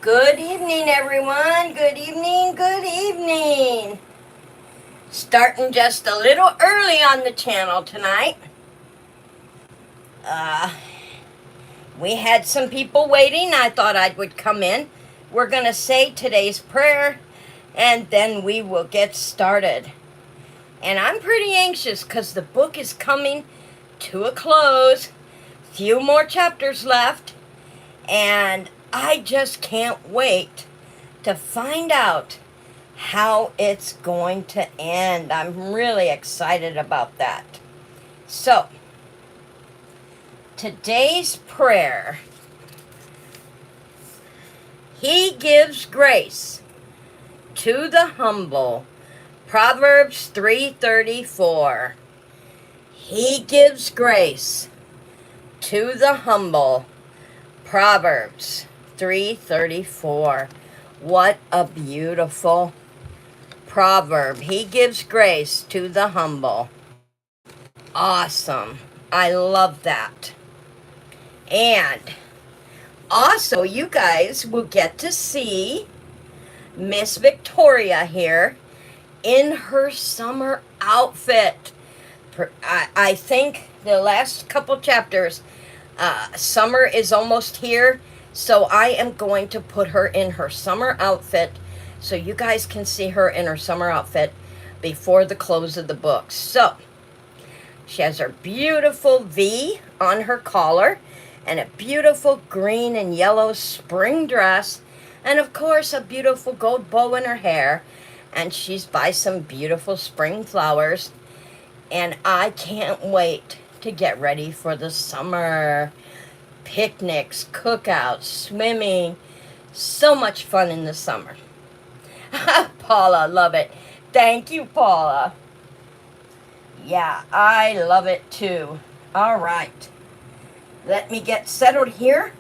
Good evening, everyone. Good evening, good evening. Starting just a little early on the channel tonight. We had some people waiting. I thought I would come in. We're going to say today's prayer, and then we will get started. And I'm pretty anxious because the book is coming to a close. Few more chapters left. And I just can't wait to find out how it's going to end. I'm really excited about that. So, today's prayer. He gives grace to the humble. Proverbs 3:34. He gives grace to the humble. Proverbs 3:34. What a beautiful proverb. He gives grace to the humble. Awesome. I love that. And also, you guys will get to see Miss Victoria here in her summer outfit. I think the last couple chapters, summer is almost here, so I am going to put her in her summer outfit so you guys can see her in her summer outfit before the close of the book. So, she has her beautiful V on her collar and a beautiful green and yellow spring dress, and of course a beautiful gold bow in her hair, and she's by some beautiful spring flowers, and I can't wait to get ready for the summer. Picnics, cookouts, swimming, so much fun in the summer. Paula, love it. Thank you, Paula. Yeah, I love it too. All right. Let me get settled here,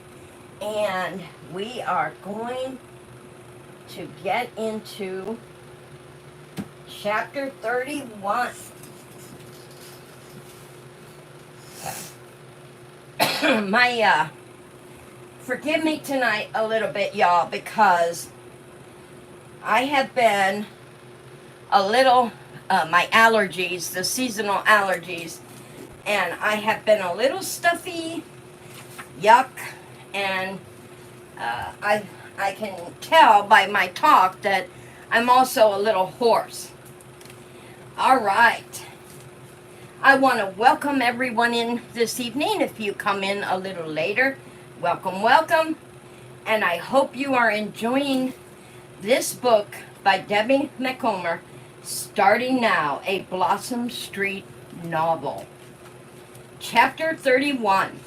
and we are going to get into chapter 31. Forgive me tonight a little bit, y'all, because I have been a little, my allergies, the seasonal allergies, and I have been a little stuffy, yuck, and I can tell by my talk that I'm also a little hoarse. All right. I want to welcome everyone in this evening. If you come in a little later, welcome, welcome. And I hope you are enjoying this book by Debbie McComber, Starting Now, a Blossom Street novel. Chapter 31.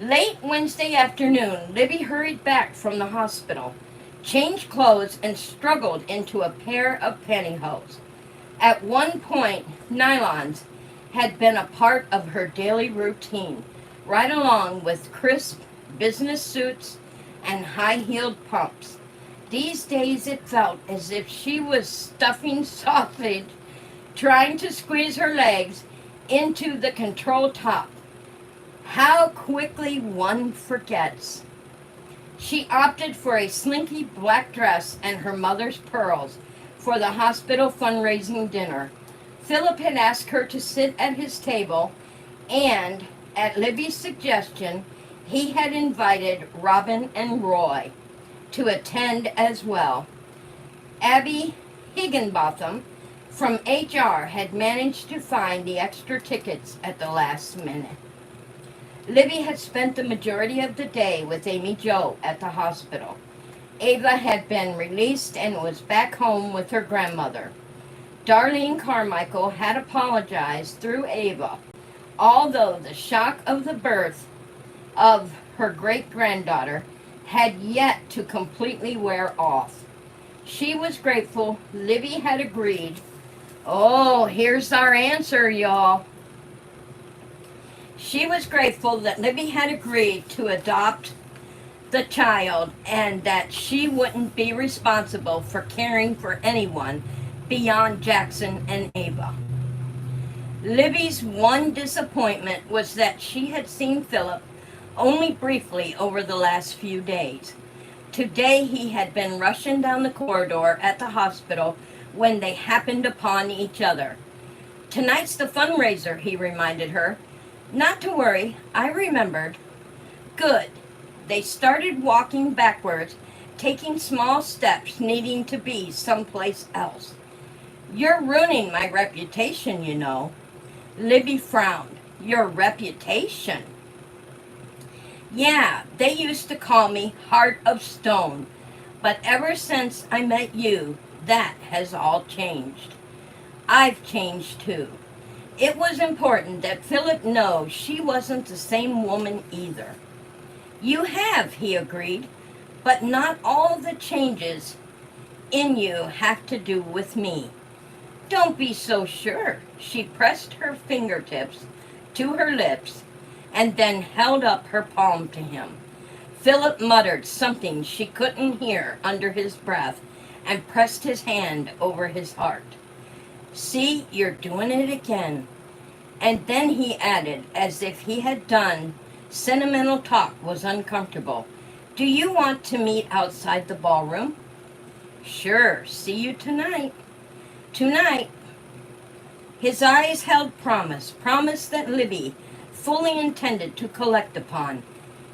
Late Wednesday afternoon, Libby hurried back from the hospital, changed clothes, and struggled into a pair of pantyhose. At one point, nylons had been a part of her daily routine, right along with crisp business suits and high-heeled pumps. These days it felt as if she was stuffing sausage, trying to squeeze her legs into the control top. How quickly one forgets. She opted for a slinky black dress and her mother's pearls for the hospital fundraising dinner. Philip had asked her to sit at his table, and at Libby's suggestion, he had invited Robin and Roy to attend as well. Abby Higginbotham from HR had managed to find the extra tickets at the last minute. Libby had spent the majority of the day with Amy Jo at the hospital. Ava had been released and was back home with her grandmother. Darlene Carmichael had apologized through Ava, although the shock of the birth of her great-granddaughter had yet to completely wear off. She was grateful Libby had agreed. Oh, here's our answer, y'all. She was grateful that Libby had agreed to adopt the child and that she wouldn't be responsible for caring for anyone beyond Jackson and Ava. Libby's one disappointment was that she had seen Philip only briefly over the last few days. Today he had been rushing down the corridor at the hospital when they happened upon each other. "Tonight's the fundraiser," he reminded her. "Not to worry, I remembered." "Good." They started walking backwards, taking small steps, needing to be someplace else. "You're ruining my reputation, you know." Libby frowned. "Your reputation?" "Yeah, they used to call me Heart of Stone, but ever since I met you, that has all changed. I've changed too. It was important that Philip know she wasn't the same woman either." "You have," he agreed, "but not all the changes in you have to do with me." "Don't be so sure." She pressed her fingertips to her lips and then held up her palm to him. Philip muttered something she couldn't hear under his breath and pressed his hand over his heart. "See, you're doing it again." And then he added, as if he had done sentimental talk was uncomfortable, "Do you want to meet outside the ballroom?" "Sure, see you tonight." "Tonight." His eyes held promise that Libby fully intended to collect upon.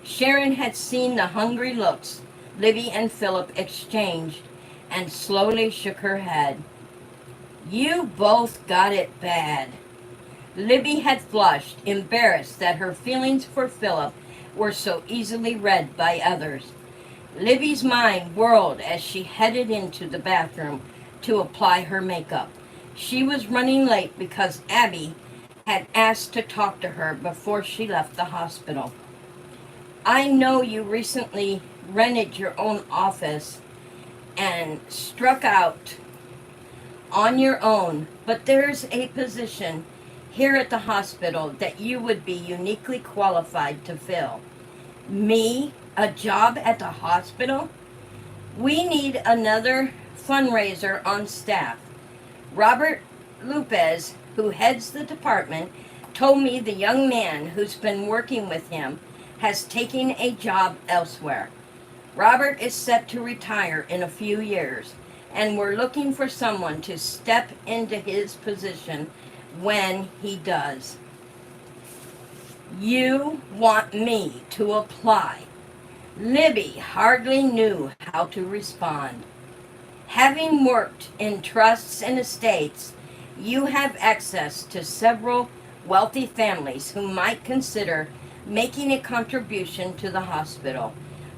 Sharon had seen the hungry looks Libby and Philip exchanged and slowly shook her head. "You both got it bad." Libby had flushed, embarrassed that her feelings for Philip were so easily read by others. Libby's mind whirled as she headed into the bathroom to apply her makeup. She was running late because Abby had asked to talk to her before she left the hospital. "I know you recently rented your own office and struck out on your own, but there's a position here at the hospital that you would be uniquely qualified to fill." "Me? A job at the hospital?" "We need another fundraiser on staff. Robert Lopez, who heads the department, told me the young man who's been working with him has taken a job elsewhere. Robert is set to retire in a few years, and we're looking for someone to step into his position when he does." "You want me to apply?" Libby hardly knew how to respond. "Having worked in trusts and estates, you have access to several wealthy families who might consider making a contribution to the hospital.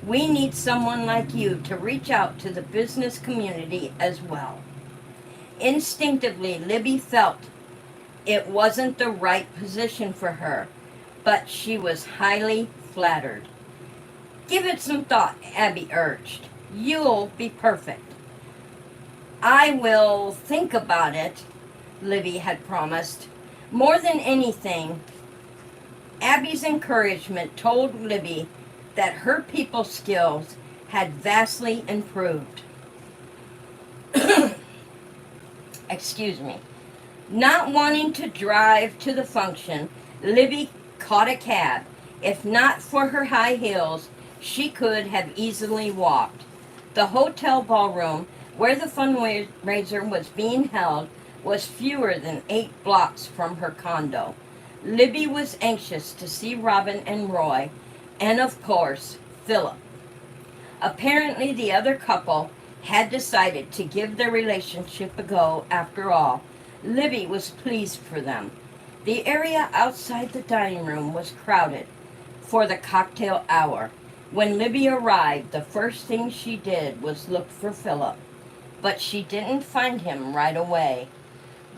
We need someone like you to reach out to the business community as well." Instinctively, Libby felt it wasn't the right position for her, but she was highly flattered. "Give it some thought," Abby urged. "You'll be perfect." "I will think about it," Libby had promised. More than anything, Abby's encouragement told Libby that her people skills had vastly improved. Excuse me. Not wanting to drive to the function, Libby caught a cab. If not for her high heels, she could have easily walked. The hotel ballroom where the fundraiser was being held was fewer than 8 blocks from her condo. Libby was anxious to see Robin and Roy, and of course, Philip. Apparently the other couple had decided to give their relationship a go after all. Libby was pleased for them. The area outside the dining room was crowded for the cocktail hour. When Libby arrived, the first thing she did was look for Philip, but she didn't find him right away.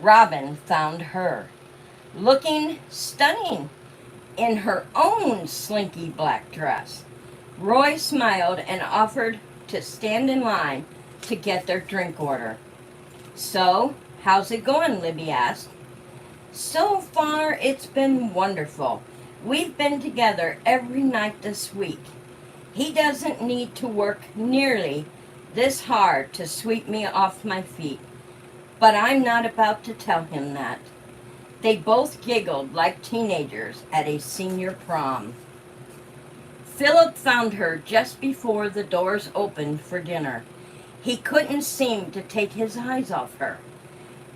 Robin found her, looking stunning in her own slinky black dress. Roy smiled and offered to stand in line to get their drink order. "So, how's it going?" Libby asked. "So far, it's been wonderful. We've been together every night this week. He doesn't need to work nearly this hard to sweep me off my feet, but I'm not about to tell him that." They both giggled like teenagers at a senior prom. Philip found her just before the doors opened for dinner. He couldn't seem to take his eyes off her.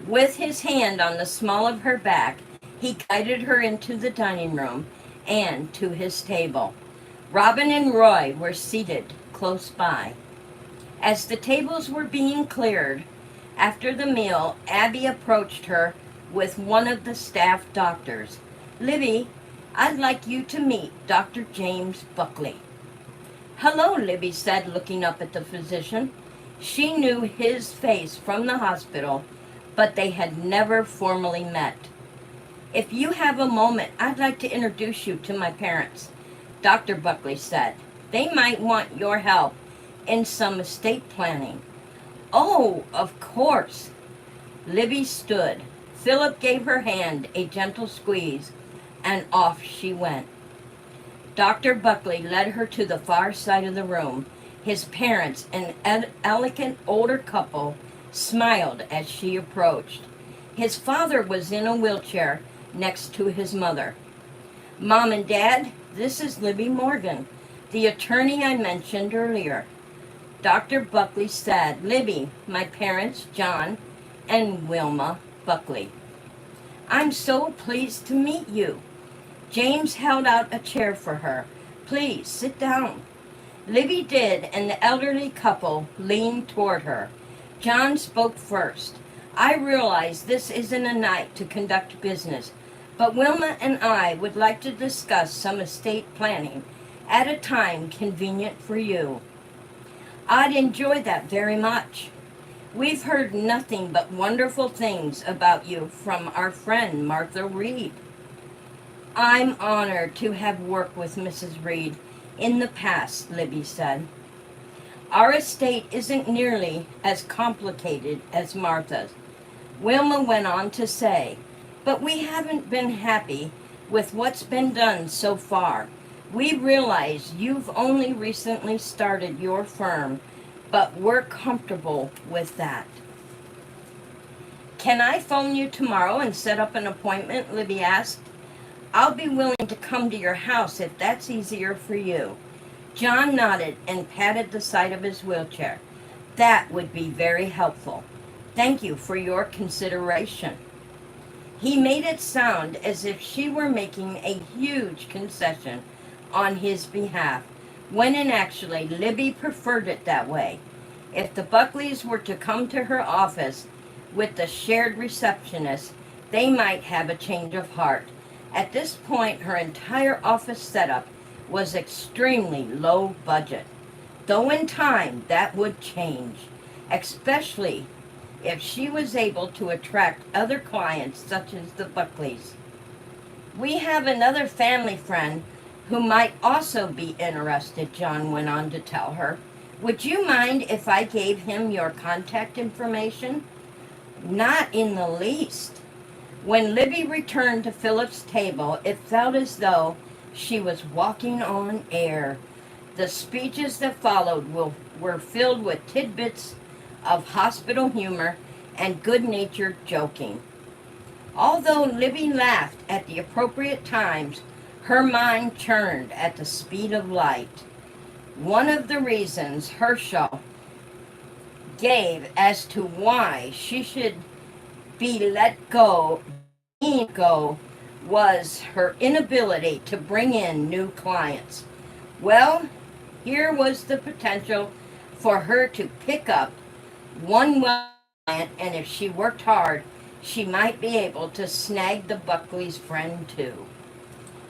With his hand on the small of her back, he guided her into the dining room and to his table. Robin and Roy were seated close by. As the tables were being cleared after the meal, Abby approached her with one of the staff doctors. "Libby, I'd like you to meet Dr. James Buckley." "Hello," Libby said, looking up at the physician. She knew his face from the hospital, but they had never formally met. "If you have a moment, I'd like to introduce you to my parents," Dr. Buckley said. "They might want your help in some estate planning." "Oh, of course." Libby stood. Philip gave her hand a gentle squeeze, and off she went. Dr. Buckley led her to the far side of the room. His parents, an elegant older couple, smiled as she approached. His father was in a wheelchair next to his mother. "Mom and Dad, this is Libby Morgan, the attorney I mentioned earlier." Dr. Buckley said, "Libby, my parents, John and Wilma Buckley. I'm so pleased to meet you." James held out a chair for her. "Please, sit down." Libby did, and the elderly couple leaned toward her. John spoke first. "I realize this isn't a night to conduct business, but Wilma and I would like to discuss some estate planning at a time convenient for you." "I'd enjoy that very much. We've heard nothing but wonderful things about you from our friend Martha Reed." "I'm honored to have worked with Mrs. Reed in the past," Libby said. "Our estate isn't nearly as complicated as Martha's," Wilma went on to say, "but we haven't been happy with what's been done so far. We realize you've only recently started your firm, but we're comfortable with that." "Can I phone you tomorrow and set up an appointment?" Libby asked. "I'll be willing to come to your house if that's easier for you." John nodded and patted the side of his wheelchair. "That would be very helpful. Thank you for your consideration." He made it sound as if she were making a huge concession on his behalf, when in actuality Libby preferred it that way. If the Buckleys were to come to her office with the shared receptionist, they might have a change of heart. At this point, her entire office setup was extremely low budget, though in time that would change, especially if she was able to attract other clients such as the Buckleys. "We have another family friend who might also be interested," John went on to tell her. "Would you mind if I gave him your contact information?" "Not in the least." When Libby returned to Philip's table, it felt as though she was walking on air. The speeches that followed were filled with tidbits of hospital humor and good-natured joking. Although Libby laughed at the appropriate times, her mind churned at the speed of light. One of the reasons Herschel gave as to why she should be let go was her inability to bring in new clients. Well, here was the potential for her to pick up one client, and if she worked hard, she might be able to snag the Buckley's friend too.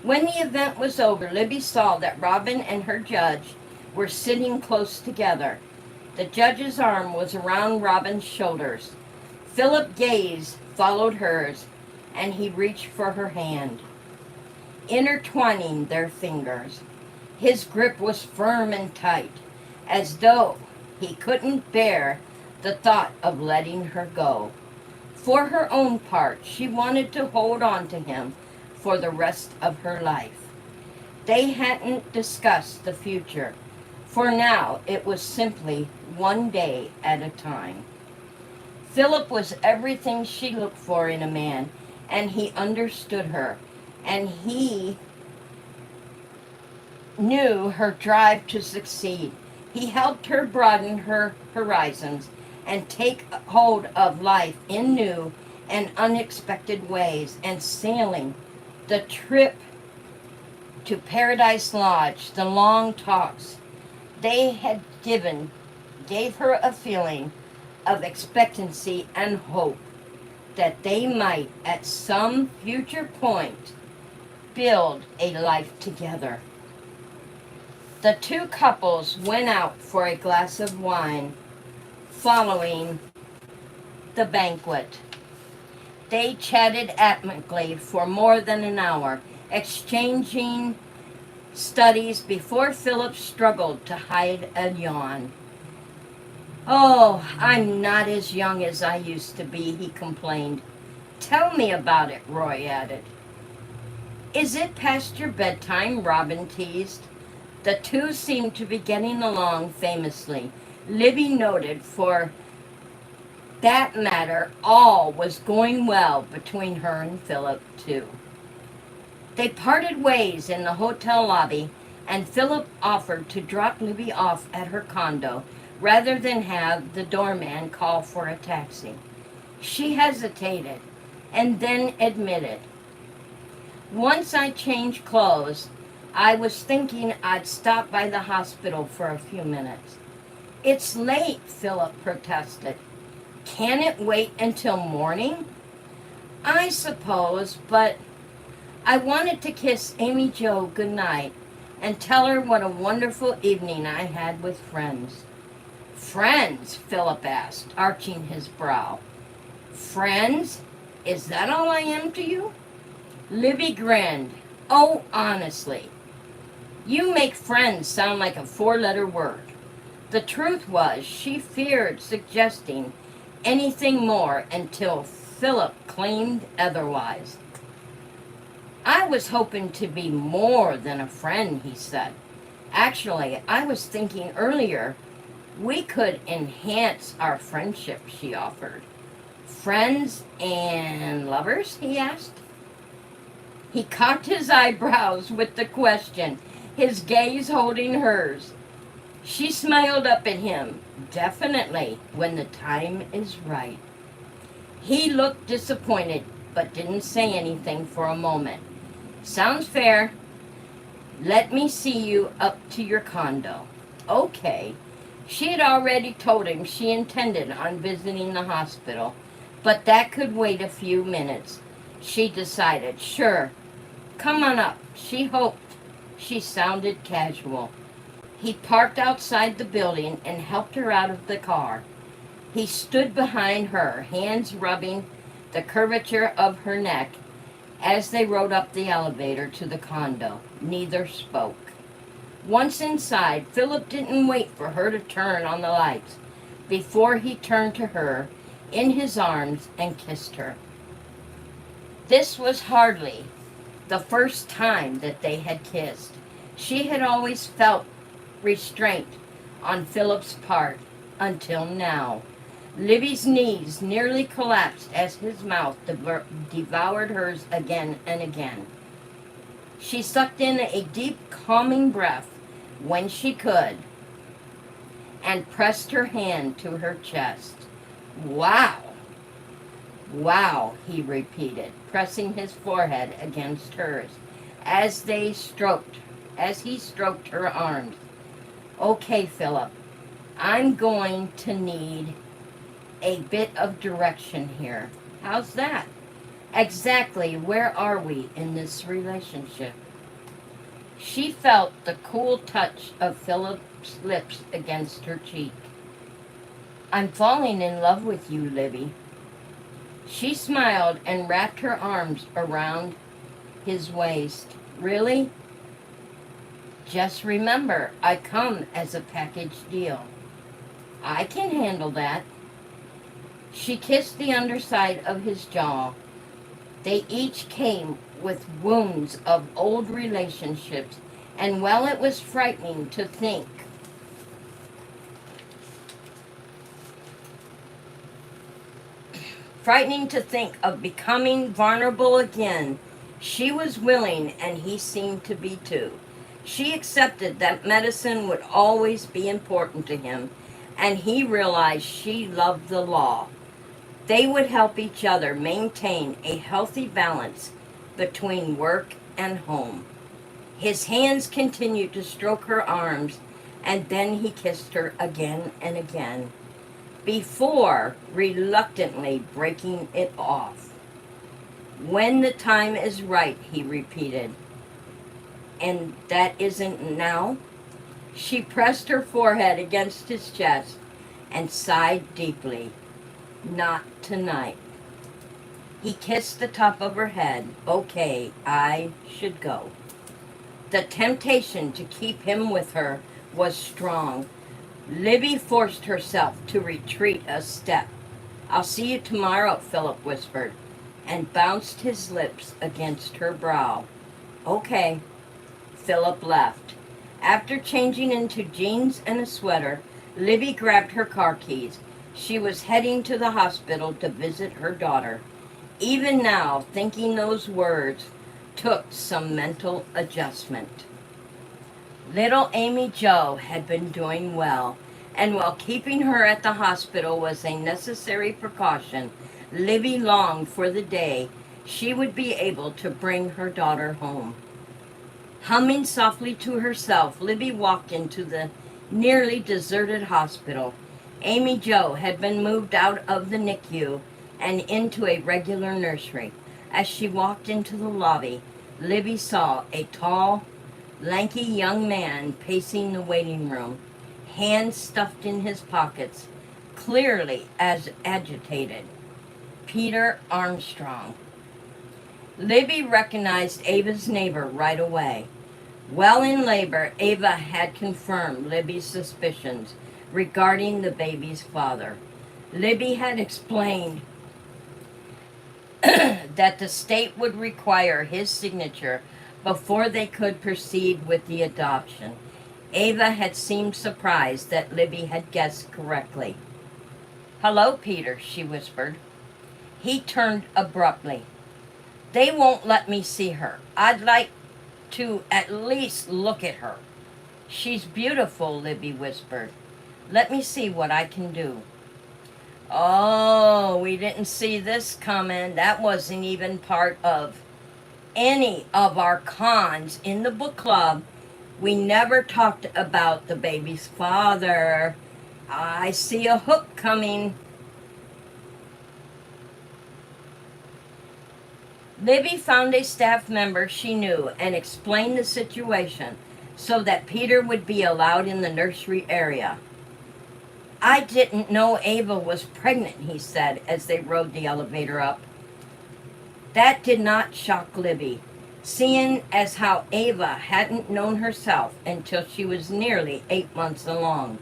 When the event was over, Libby saw that Robin and her judge were sitting close together. The judge's arm was around Robin's shoulders. Philip's gaze followed hers, and he reached for her hand, intertwining their fingers. His grip was firm and tight, as though he couldn't bear the thought of letting her go. For her own part, she wanted to hold on to him for the rest of her life. They hadn't discussed the future. For now, it was simply one day at a time. Philip was everything she looked for in a man, and he understood her, and he knew her drive to succeed. He helped her broaden her horizons and take hold of life in new and unexpected ways. And sailing, the trip to Paradise Lodge, the long talks they had gave her a feeling of expectancy and hope that they might at some future point build a life together. The two couples went out for a glass of wine following the banquet. They chatted amicably for more than an hour, exchanging studies before Philip struggled to hide a yawn. "Oh, I'm not as young as I used to be," he complained. "Tell me about it," Roy added. "Is it past your bedtime?" Robin teased. The two seemed to be getting along famously. Libby noted, for that matter, all was going well between her and Philip, too. They parted ways in the hotel lobby, and Philip offered to drop Libby off at her condo rather than have the doorman call for a taxi. She hesitated and then admitted, "Once I change clothes, I was thinking I'd stop by the hospital for a few minutes." "It's late," Philip protested. "Can it wait until morning?" "I suppose, but I wanted to kiss Amy Jo goodnight and tell her what a wonderful evening I had with friends." "Friends?" Philip asked, arching his brow. "Friends? Is that all I am to you?" Libby grinned. "Oh, honestly, you make friends sound like a four-letter word." The truth was, she feared suggesting anything more until Philip claimed otherwise. "I was hoping to be more than a friend," he said. "Actually, I was thinking earlier we could enhance our friendship," she offered. "Friends and lovers?" he asked. He cocked his eyebrows with the question, his gaze holding hers. She smiled up at him. "Definitely, when the time is right." He looked disappointed, but didn't say anything for a moment. "Sounds fair. Let me see you up to your condo." "Okay." She had already told him she intended on visiting the hospital, but that could wait a few minutes. She decided, "Sure, come on up." She hoped she sounded casual. He parked outside the building and helped her out of the car. He stood behind her, hands rubbing the curvature of her neck as they rode up the elevator to the condo. Neither spoke. Once inside, Philip didn't wait for her to turn on the lights before he turned to her in his arms and kissed her. This was hardly the first time that they had kissed. She had always felt restraint on Philip's part until now. Libby's knees nearly collapsed as his mouth devoured hers again and again. She sucked in a deep, calming breath when she could and pressed her hand to her chest. "Wow. Wow," he repeated, pressing his forehead against hers as he stroked her arms. "Okay, Philip, I'm going to need a bit of direction here." "How's that?" "Exactly where are we in this relationship?" She felt the cool touch of Philip's lips against her cheek. "I'm falling in love with you, Libby." She smiled and wrapped her arms around his waist. "Really? Just remember, I come as a package deal." "I can handle that." She kissed the underside of his jaw. They each came with wounds of old relationships, and while it was frightening to think of becoming vulnerable again, she was willing, and he seemed to be too. She accepted that medicine would always be important to him, and he realized she loved the law. They would help each other maintain a healthy balance between work and home. His hands continued to stroke her arms, and then he kissed her again and again, before reluctantly breaking it off. When the time is right, he repeated. And that isn't now? She pressed her forehead against his chest and sighed deeply. Not tonight. He kissed the top of her head. Okay, I should go. The temptation to keep him with her was strong. Libby forced herself to retreat a step. I'll see you tomorrow, Philip whispered, and bounced his lips against her brow. Okay. Philip left. After changing into jeans and a sweater, Libby grabbed her car keys. She was heading to the hospital to visit her daughter. Even now, thinking those words took some mental adjustment. Little Amy Jo had been doing well, and while keeping her at the hospital was a necessary precaution, Libby longed for the day she would be able to bring her daughter home. Humming softly to herself, Libby walked into the nearly deserted hospital. Amy Jo had been moved out of the NICU and into a regular nursery. As she walked into the lobby, Libby saw a tall, lanky young man pacing the waiting room, hands stuffed in his pockets, clearly as agitated. Peter Armstrong. Libby recognized Ava's neighbor right away. While in labor, Ava had confirmed Libby's suspicions regarding the baby's father. Libby had explained that the state would require his signature before they could proceed with the adoption. Ava had seemed surprised that Libby had guessed correctly. Hello, Peter, she whispered. He turned abruptly. They won't let me see her. I'd like to at least look at her. She's beautiful, Libby whispered. Let me see what I can do. Oh, we didn't see this coming. That wasn't even part of any of our cons in the book club. We never talked about the baby's father. I see a hook coming. Libby found a staff member she knew and explained the situation so that Peter would be allowed in the nursery area. I didn't know Ava was pregnant, he said as they rode the elevator up. That did not shock Libby, seeing as how Ava hadn't known herself until she was nearly 8 months along.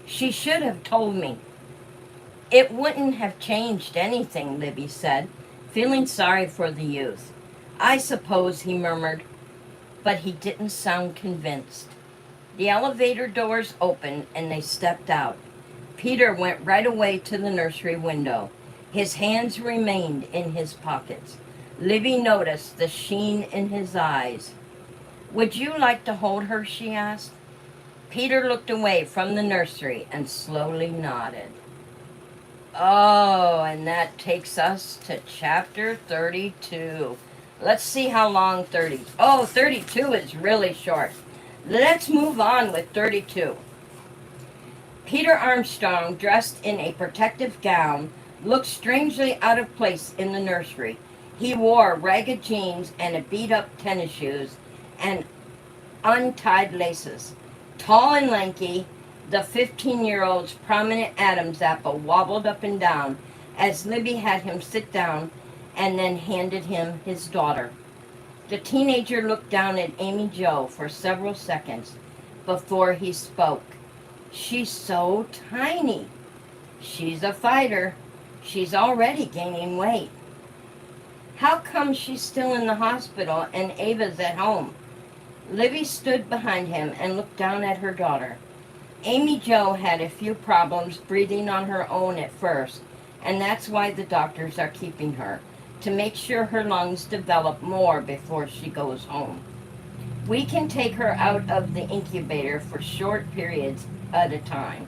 She should have told me. It wouldn't have changed anything, Libby said, feeling sorry for the youth. I suppose, he murmured, but he didn't sound convinced. The elevator doors opened and they stepped out. Peter went right away to the nursery window. His hands remained in his pockets. Libby noticed the sheen in his eyes. Would you like to hold her, she asked. Peter looked away from the nursery and slowly nodded. Oh, and that takes us to chapter 32. Let's see how long 32 is really short. Let's move on with 32. Peter Armstrong, dressed in a protective gown, looked strangely out of place in the nursery. He wore ragged jeans and a beat-up tennis shoes and untied laces. Tall and lanky, the 15-year-old's prominent Adam's apple wobbled up and down as Libby had him sit down and then handed him his daughter. The teenager looked down at Amy Jo for several seconds before he spoke. She's so tiny. She's a fighter. She's already gaining weight. How come she's still in the hospital and Ava's at home? Libby stood behind him and looked down at her daughter. Amy Jo had a few problems breathing on her own at first, and that's why the doctors are keeping her, to make sure her lungs develop more before she goes home. We can take her out of the incubator for short periods at a time.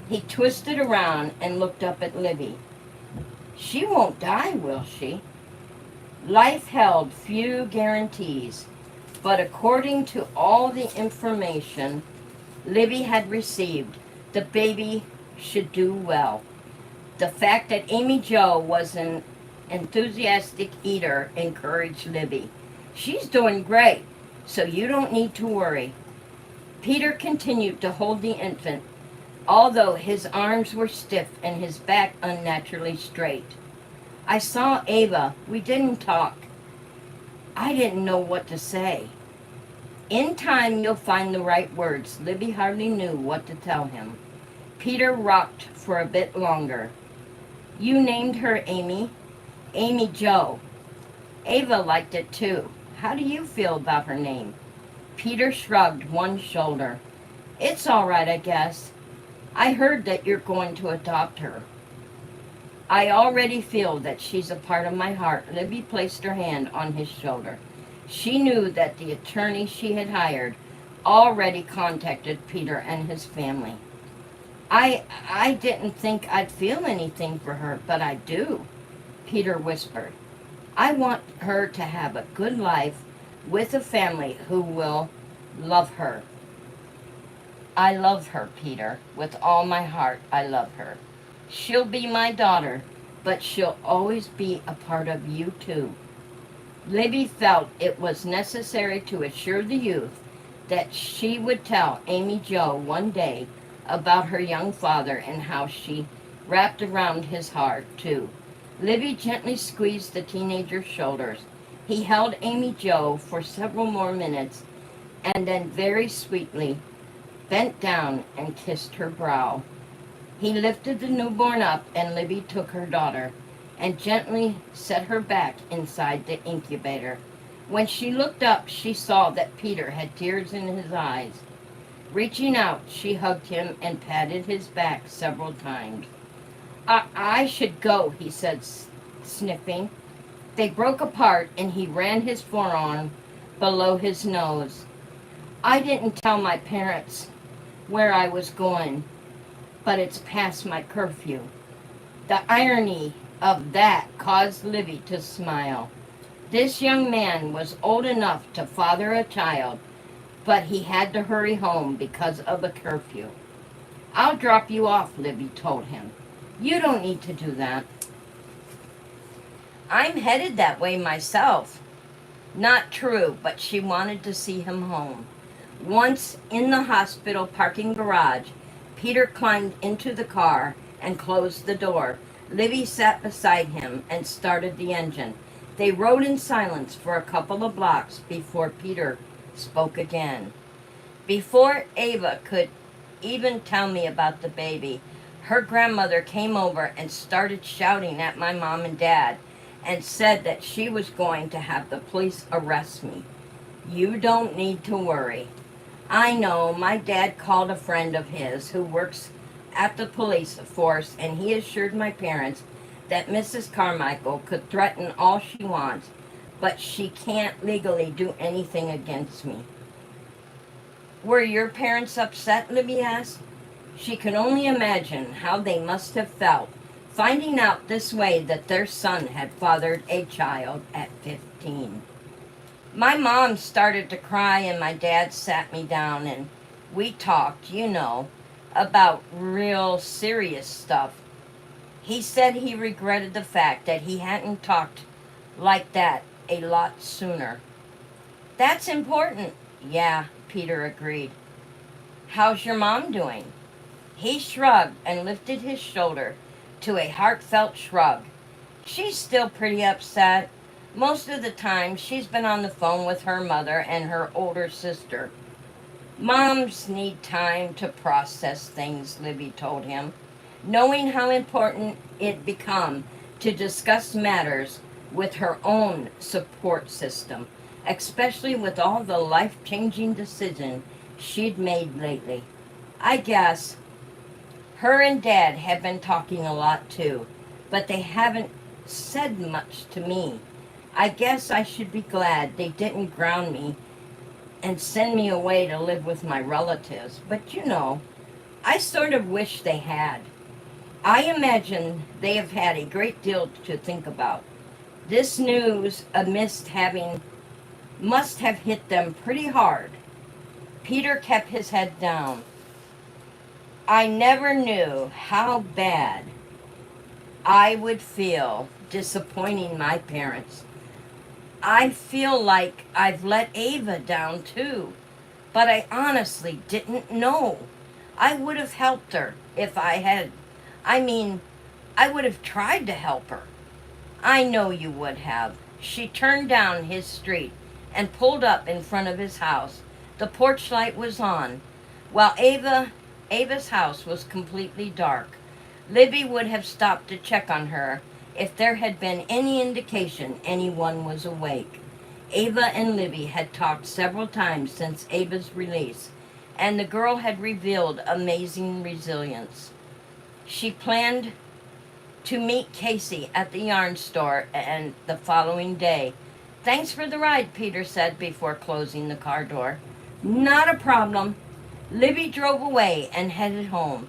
He twisted around and looked up at Libby. She won't die, will she? Life held few guarantees, but according to all the information Libby had received, the baby should do well. The fact that Amy Jo was an enthusiastic eater encouraged Libby. She's doing great, so you don't need to worry. Peter continued to hold the infant, although his arms were stiff and his back unnaturally straight. I saw Ava. We didn't talk. I didn't know what to say. In time, you'll find the right words. Libby hardly knew what to tell him. Peter rocked for a bit longer. You named her Amy? Amy Jo. Ava liked it too. How do you feel about her name? Peter shrugged one shoulder. It's all right, I guess. I heard that you're going to adopt her. I already feel that she's a part of my heart. Libby placed her hand on his shoulder. She knew that the attorney she had hired already contacted Peter and his family. I didn't think I'd feel anything for her, but I do, Peter whispered. I want her to have a good life with a family who will love her. I love her, Peter. With all my heart, I love her. She'll be my daughter, but she'll always be a part of you too. Libby felt it was necessary to assure the youth that she would tell Amy Jo one day about her young father and how she wrapped around his heart too. Libby gently squeezed the teenager's shoulders. He held Amy Jo for several more minutes and then very sweetly bent down and kissed her brow. He lifted the newborn up and Libby took her daughter and gently set her back inside the incubator. When she looked up, she saw that Peter had tears in his eyes. Reaching out, she hugged him and patted his back several times. I should go, he said, sniffing. They broke apart and he ran his forearm below his nose. I didn't tell my parents where I was going, but it's past my curfew. The irony of that caused Libby to smile. This young man was old enough to father a child, but he had to hurry home because of the curfew. I'll drop you off, Libby told him. You don't need to do that. I'm headed that way myself. Not true, but she wanted to see him home. Once in the hospital parking garage, Peter climbed into the car and closed the door. Libby sat beside him and started the engine. They rode in silence for a couple of blocks before Peter spoke again. Before Ava could even tell me about the baby, her grandmother came over and started shouting at my mom and dad and said that she was going to have the police arrest me. You don't need to worry. I know my dad called a friend of his who works at the police force, and he assured my parents that Mrs. Carmichael could threaten all she wants, but she can't legally do anything against me. Were your parents upset? Libby asked. She could only imagine how they must have felt, finding out this way that their son had fathered a child at 15. My mom started to cry and my dad sat me down and we talked, about real serious stuff. He said he regretted the fact that he hadn't talked like that a lot sooner. That's important. Yeah, Peter agreed. How's your mom doing? He shrugged and lifted his shoulder to a heartfelt shrug. She's still pretty upset. Most of the time, she's been on the phone with her mother and her older sister. Moms need time to process things, Libby told him, knowing how important it become to discuss matters with her own support system, especially with all the life-changing decisions she'd made lately. I guess her and Dad have been talking a lot too, but they haven't said much to me. I guess I should be glad they didn't ground me and send me away to live with my relatives. But you know, I sort of wish they had. I imagine they have had a great deal to think about. This news amidst having must have hit them pretty hard. Peter kept his head down. I never knew how bad I would feel disappointing my parents. I feel like I've let Ava down too, but I honestly didn't know. I would have helped her if I had. I mean, I would have tried to help her. I know you would have. She turned down his street and pulled up in front of his house. The porch light was on, while Ava's house was completely dark. Libby would have stopped to check on her if there had been any indication anyone was awake. Ava and Libby had talked several times since Ava's release, and the girl had revealed amazing resilience. She planned to meet Casey at the yarn store and the following day. Thanks for the ride, Peter said before closing the car door. Not a problem. Libby drove away and headed home.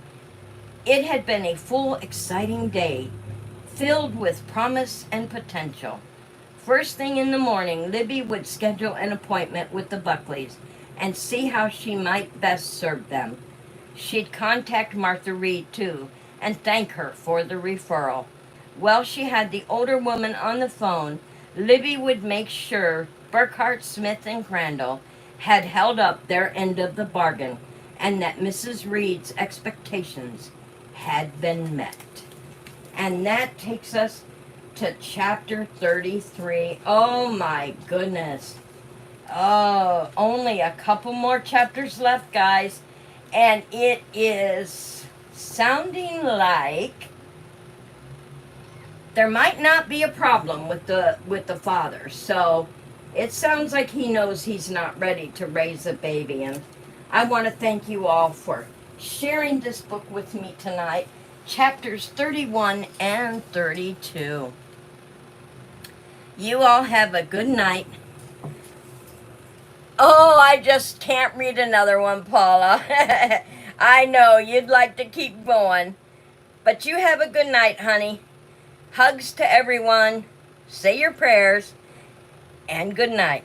It had been a full, exciting day, filled with promise and potential. First thing in the morning, Libby would schedule an appointment with the Buckleys and see how she might best serve them. She'd contact Martha Reed, too, and thank her for the referral. While she had the older woman on the phone, Libby would make sure Burkhart, Smith, and Crandall had held up their end of the bargain and that Mrs. Reed's expectations had been met. And that takes us to chapter 33. Oh my goodness. Oh, only a couple more chapters left, guys. And it is sounding like there might not be a problem with the father. So it sounds like he knows he's not ready to raise a baby. And I want to thank you all for sharing this book with me tonight. Chapters 31 and 32. You all have a good night. Oh, I just can't read another one, Paula. I know you'd like to keep going. But you have a good night, honey. Hugs to everyone. Say your prayers. And good night.